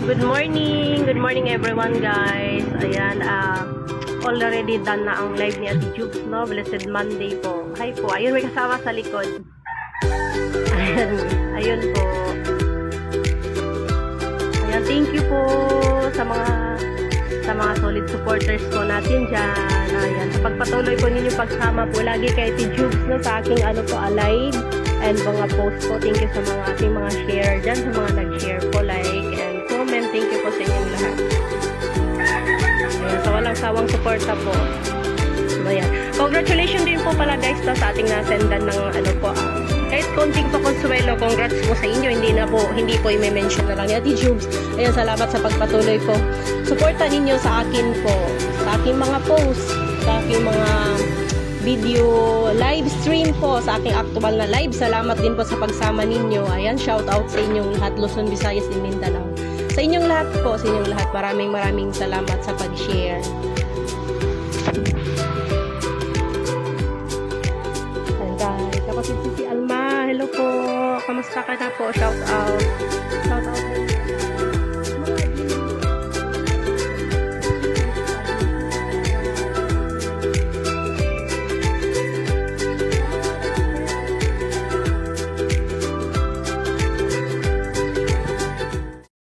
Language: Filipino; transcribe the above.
Good morning everyone guys. Ayan, already done na ang live ni Ate Jubes, no? Blessed Monday po. Hi po, ayun may kasama sa likod. Ayun po. Ayan, thank you po sa mga solid supporters po natin dyan. Ayan, sa pagpatuloy po ninyo pagsama po lagi kay Ate Jubes, no? Sa aking live and mga post po. Thank you sa mga ating mga share dyan, sa mga nag-share po, like and comment. Thank you po sa inyong lahat. Ayan, sa walang sawang suporta po. Ayan. Congratulations din po pala guys sa ating nasendan ng kahit konting pa consuelo. Congrats po sa inyo. Hindi po i-mention na lang ni Ate Jubes. Ayan, salamat sa pagpatuloy po. Suporta ninyo sa akin po, sa aking mga posts, sa aking mga video live stream po, sa aking actual na live. Salamat din po sa pagsama ninyo. Ayan, shout out sa inyong lahat, Luzon, Visayas, and Mindanao. Sa inyong lahat po, sa inyong lahat, maraming salamat sa pag-share. Ayan guys, ako si Alma. Hello po. Kamusta ka na po? Shout out.